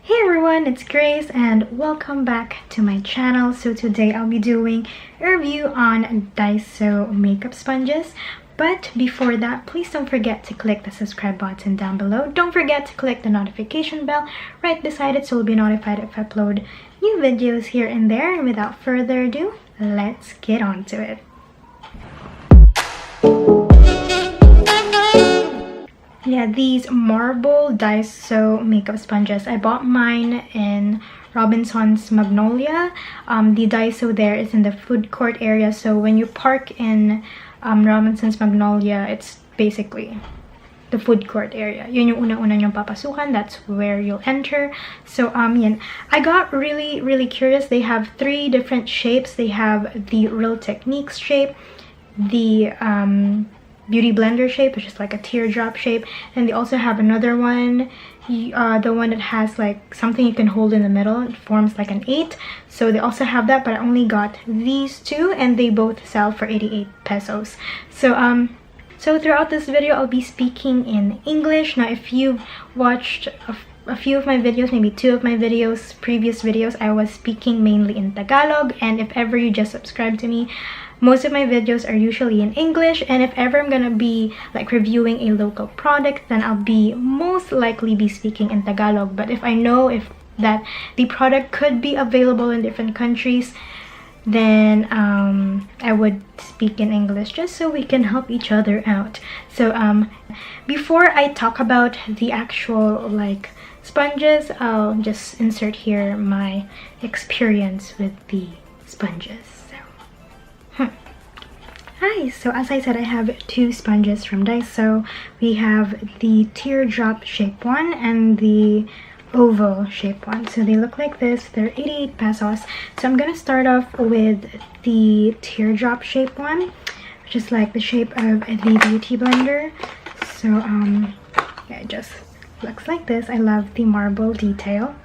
Hey everyone, it's Grace and welcome back to my channel. So today I'll be doing a review on Daiso makeup sponges. But before that, please don't forget to click the subscribe button down below. Don't forget to click the notification bell right beside it so you'll be notified if I upload new videos here and there. And without further ado, let's get on to it. Yeah, these marble Daiso makeup sponges. I bought mine in Robinson's Magnolia. The Daiso there is in the food court area. So when you park in Robinson's Magnolia, it's basically the food court area. Yun yung una-una nyong papasukan. That's where you'll enter. So yan. I got really curious. They have 3 different shapes. They have the Real Techniques shape, the Beauty Blender shape, which is like a teardrop shape, and they also have another one, the one that has like something you can hold in the middle. It forms like an 8. So they also have that, but I only got these 2 and they both sell for 88 pesos. So throughout this video I'll be speaking in English. Now if you've watched a few of my videos, maybe 2 of my videos, previous videos, I was speaking mainly in Tagalog, and if ever you just subscribe to me, most of my videos are usually in English. And if ever I'm gonna be like reviewing a local product, then I'll be most likely be speaking in Tagalog. But if I know that the product could be available in different countries, then I would speak in English just so we can help each other out. So before I talk about the actual like sponges, I'll just insert here my experience with the sponges. Hi, so as I said, I have 2 sponges from Daiso. We have the teardrop shape one and the oval shape one. So they look like this. They're 88 pesos. So I'm gonna start off with the teardrop shape one, which is like the shape of the Beauty Blender. So yeah, it just looks like this. I love the marble detail.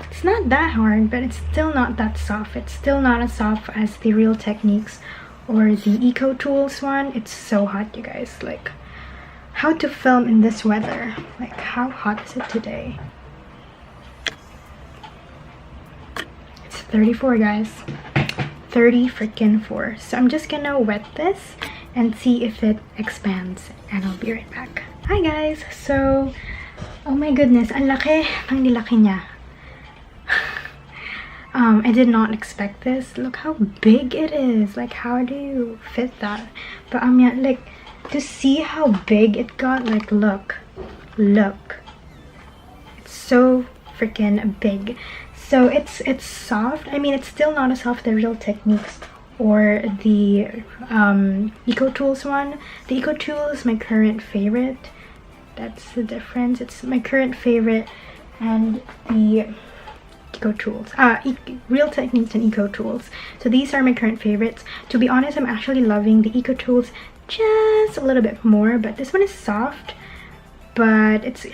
It's not that hard, but it's still not that soft. It's still not as soft as the Real Techniques or the Eco Tools one. It's so hot, you guys. Like, how to film in this weather? Like, how hot is it today? It's 34, guys. 30 freaking 4. So I'm just gonna wet this and see if it expands, and I'll be right back. Hi guys. So, oh my goodness, ang laki ng nilaki niya. I did not expect this. Look how big it is. Like, how do you fit that? But yeah, like, to see how big it got, like, look. It's so freaking big. So it's soft. I mean, it's still not as soft as the Real Techniques or the Eco Tools one. The Eco Tools is my current favorite. That's the difference. It's my current favorite, and the Eco Tools, Real Techniques and Eco Tools. So these are my current favorites. To be honest, I'm actually loving the Eco Tools just a little bit more, but this one is soft, but it's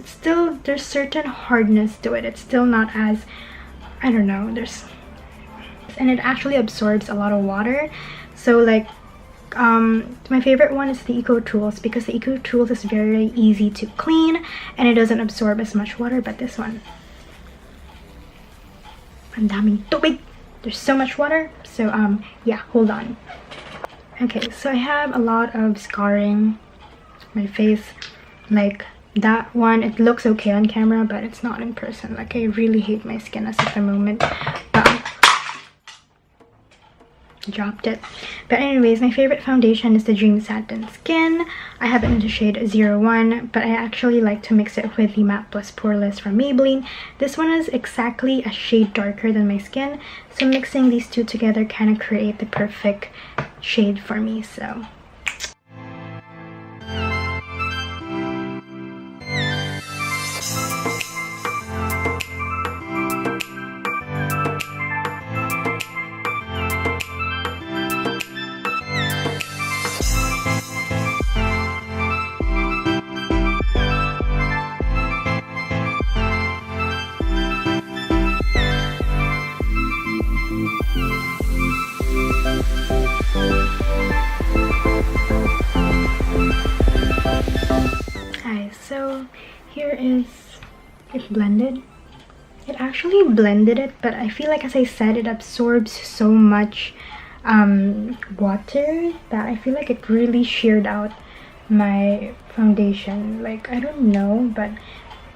still, there's certain hardness to it. It's still not as, I don't know, and it actually absorbs a lot of water. So like, my favorite one is the Eco Tools because the Eco Tools is very easy to clean and it doesn't absorb as much water. But this one, ang daming tubig. There's so much water. So yeah, hold on. Okay, so I have a lot of scarring on my face. Like that one, it looks okay on camera, but it's not in person. Like, I really hate my skin as of the moment. Dropped it. But anyways, my favorite foundation is the Dream Satin Skin. I have it in the shade 01, but I actually like to mix it with the Matte Plus Poreless from Maybelline. This one is exactly a shade darker than my skin, so mixing these 2 together kind of create the perfect shade for me. So here is it blended. It actually blended it, but I feel like, as I said, it absorbs so much water that I feel like it really sheared out my foundation. Like, I don't know, but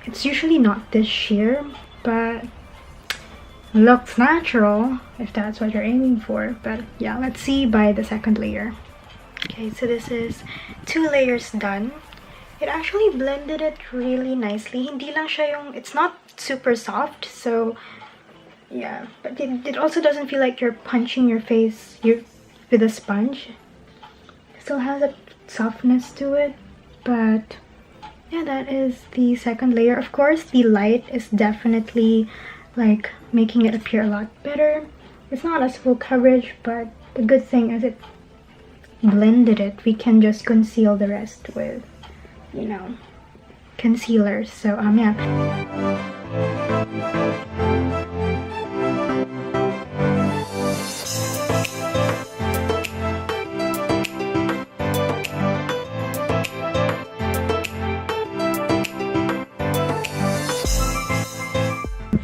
it's usually not this sheer, but looks natural if that's what you're aiming for. But yeah, let's see by the second layer. Okay, so this is 2 layers done. It actually blended it really nicely. Hindi lang siya yung, it's not super soft, so yeah, but it also doesn't feel like you're punching your face with a sponge. It still has a softness to it, but yeah, that is the second layer. Of course, the light is definitely like making it appear a lot better. It's not as full coverage, but the good thing is it blended it. We can just conceal the rest with, you know, concealer. So yeah.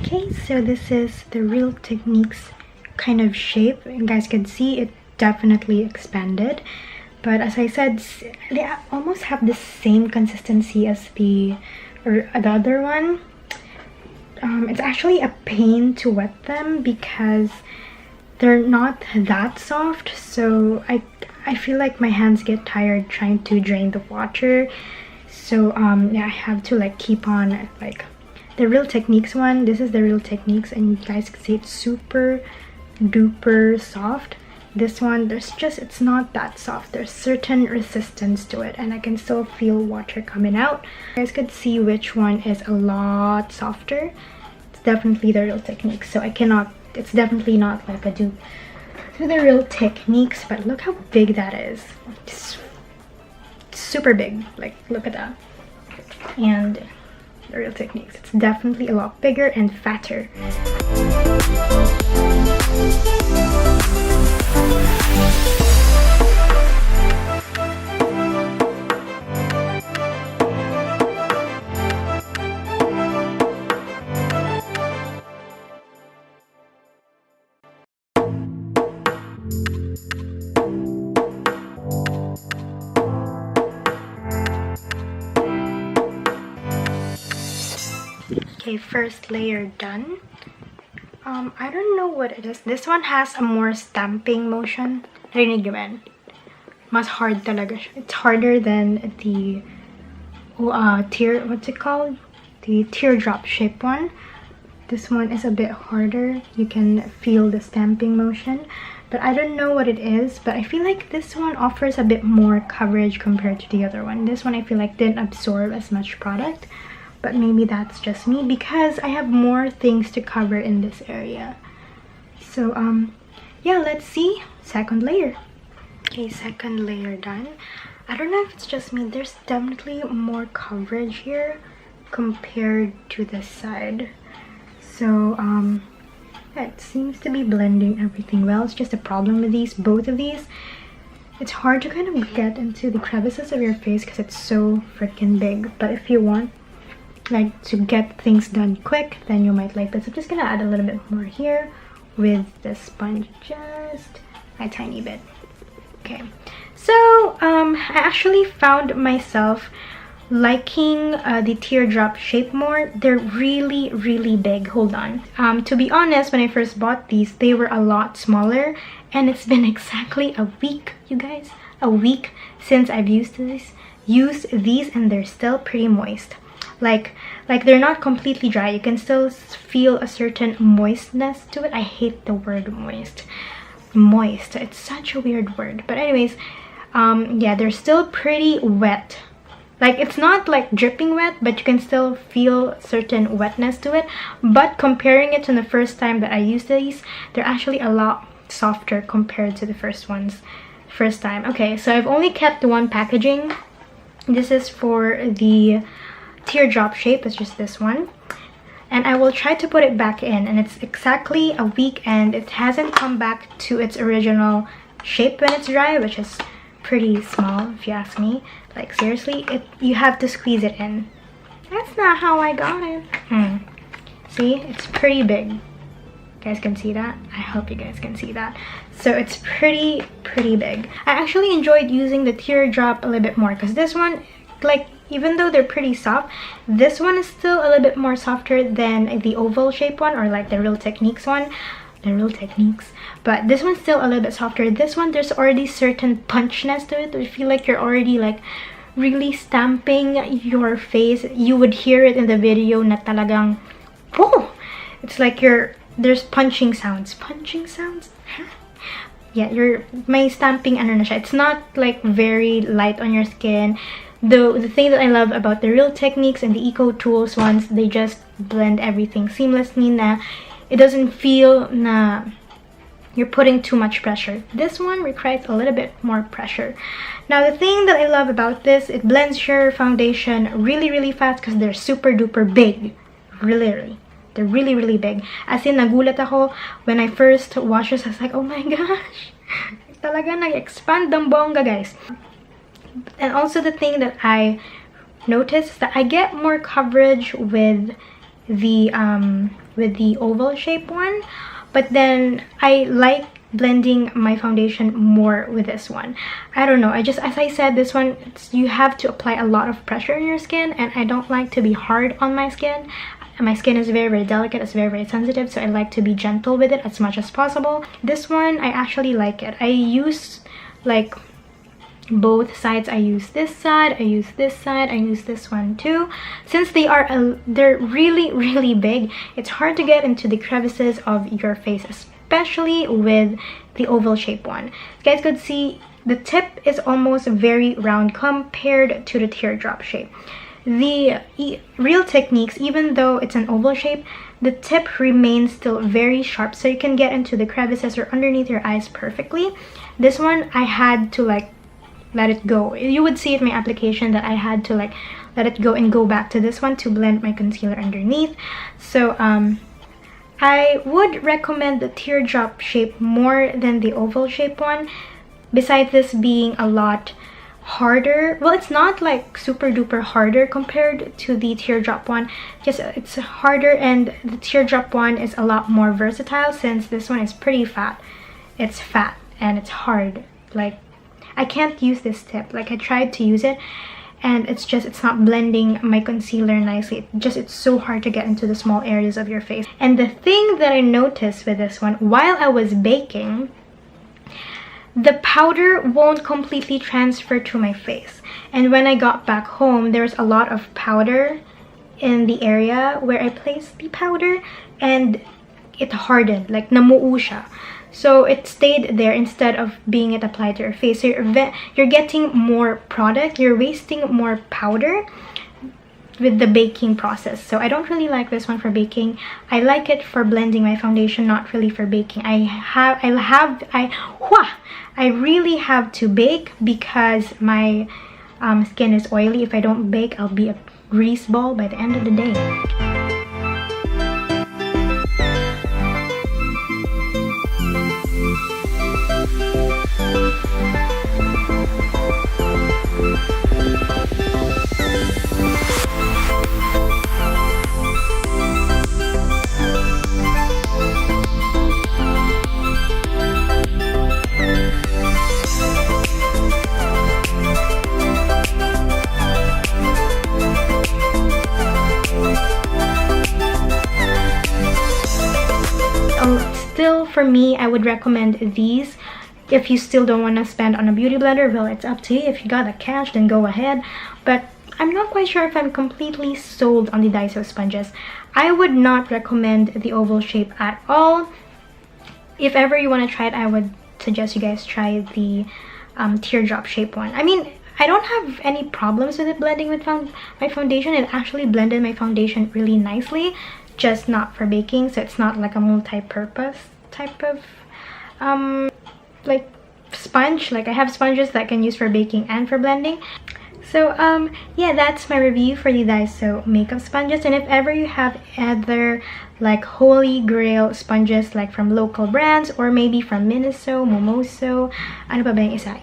Okay, so this is the Real Techniques kind of shape. You guys can see it definitely expanded, but as I said, they almost have the same consistency as the other one. It's actually a pain to wet them because they're not that soft, so I feel like my hands get tired trying to drain the water. So yeah, I have to like keep on like the Real Techniques one. This is the Real Techniques, and you guys can see it's super duper soft. This one, it's not that soft. There's certain resistance to it, and I can still feel water coming out. You guys could see which one is a lot softer. It's definitely the Real Techniques, so it's definitely not like a dupe to the Real Techniques, but look how big that is. It's super big, like look at that. And the Real Techniques, it's definitely a lot bigger and fatter. Okay, first layer done. I don't know what it is. This one has a more stamping motion. Rinig yun. Mas hard talaga siya. It's harder than the what's it called? The teardrop shape one. This one is a bit harder. You can feel the stamping motion. But I don't know what it is, but I feel like this one offers a bit more coverage compared to the other one. This one I feel like didn't absorb as much product. But maybe that's just me because I have more things to cover in this area. So yeah, let's see. Second layer. Okay, second layer done. I don't know if it's just me. There's definitely more coverage here compared to this side. So yeah, it seems to be blending everything well. It's just a problem with both of these. It's hard to kind of get into the crevices of your face because it's so freaking big. But if you want like to get things done quick, then you might like this. I'm just gonna add a little bit more here with the sponge, just a tiny bit. Okay, so I actually found myself liking the teardrop shape more. They're really big. Hold on. To be honest, when I first bought these, they were a lot smaller, and it's been exactly a week, you guys, a week since I've used these, and they're still pretty moist. Like they're not completely dry. You can still feel a certain moistness to it. I hate the word moist. It's such a weird word. But anyways, yeah, they're still pretty wet. Like, it's not like dripping wet, but you can still feel certain wetness to it. But comparing it to the first time that I used these, they're actually a lot softer compared to the first time. Okay, so I've only kept one packaging. This is for the teardrop shape. It's just this one, and I will try to put it back in, and it's exactly a week and it hasn't come back to its original shape when it's dry, which is pretty small if you ask me. Like, seriously, you have to squeeze it in. That's not how I got it. See, it's pretty big. You guys can see that? I hope you guys can see that. So it's pretty big. I actually enjoyed using the teardrop a little bit more because this one, like, even though they're pretty soft, this one is still a little bit more softer than the oval shape one, or like the Real Techniques one. But this one's still a little bit softer. This one, there's already certain punchness to it. I feel like you're already like really stamping your face. You would hear it in the video na talagang, whoa! It's like there's punching sounds. Yeah, may stamping ano na siya. It's not like very light on your skin. Though the thing that I love about the Real Techniques and the Eco Tools ones, they just blend everything seamlessly na it doesn't feel na you're putting too much pressure. This one requires a little bit more pressure. Now the thing that I love about this, it blends your foundation really fast because they're super duper big. Really. They're really big. As in, nagulat ako when I first washed this. I was like, oh my gosh. Talaga nag-expand ng bongga, guys. And also the thing that I noticed is that I get more coverage with the oval shape one, but then I like blending my foundation more with this one. I don't know, as I said, this one, you have to apply a lot of pressure on your skin, and I don't like to be hard on my skin. My skin is very delicate, it's very sensitive, so I like to be gentle with it as much as possible. This one, I actually like it. I use like both sides. I use this side, I use this side, I use this one too. Since they're really big, it's hard to get into the crevices of your face, especially with the oval shape one. You guys could see the tip is almost very round compared to the teardrop shape. The Real Techniques, even though it's an oval shape, the tip remains still very sharp, so you can get into the crevices or underneath your eyes perfectly. This one, I had to like let it go. You would see in my application that I had to like let it go and go back to this one to blend my concealer underneath. So I would recommend the teardrop shape more than the oval shape one, besides this being a lot harder. Well, it's not like super duper harder compared to the teardrop one, just it's harder, and the teardrop one is a lot more versatile since this one is pretty fat. It's fat and it's hard. Like, I can't use this tip. Like, I tried to use it and it's not blending my concealer nicely. It's so hard to get into the small areas of your face. And the thing that I noticed with this one, while I was baking, the powder won't completely transfer to my face. And when I got back home, there's a lot of powder in the area where I placed the powder, and it hardened, like namuo siya. So it stayed there instead of being applied to your face. So you're getting more product, you're wasting more powder with the baking process. So I don't really like this one for baking. I like it for blending my foundation, not really for baking. I really have to bake because my skin is oily. If I don't bake, I'll be a grease ball by the end of the day. Still, for me, I would recommend these. If you still don't want to spend on a beauty blender, well, it's up to you. If you got the cash, then go ahead. But I'm not quite sure if I'm completely sold on the Daiso sponges. I would not recommend the oval shape at all. If ever you want to try it, I would suggest you guys try the teardrop shape one. I mean, I don't have any problems with it blending with my foundation. It actually blended my foundation really nicely, just not for baking. So it's not like a multi-purpose type of like sponge. Like, I have sponges that I can use for baking and for blending. So yeah, that's my review for the Daiso makeup sponges. And if ever you have other like holy grail sponges, like from local brands or maybe from Miniso, Momoso, ano pa ba yung isa?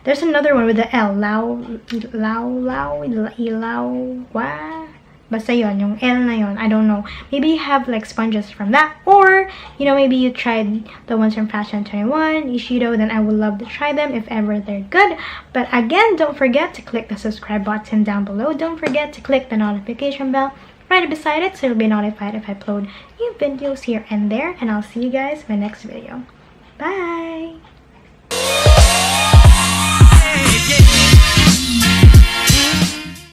There's another one with the L, Basta yun, yung L na yun. I don't know. Maybe you have like sponges from that. Or, you know, maybe you tried the ones from Fashion 21, Ishido. Then I would love to try them if ever they're good. But again, don't forget to click the subscribe button down below. Don't forget to click the notification bell right beside it so you'll be notified if I upload new videos here and there. And I'll see you guys in my next video. Bye!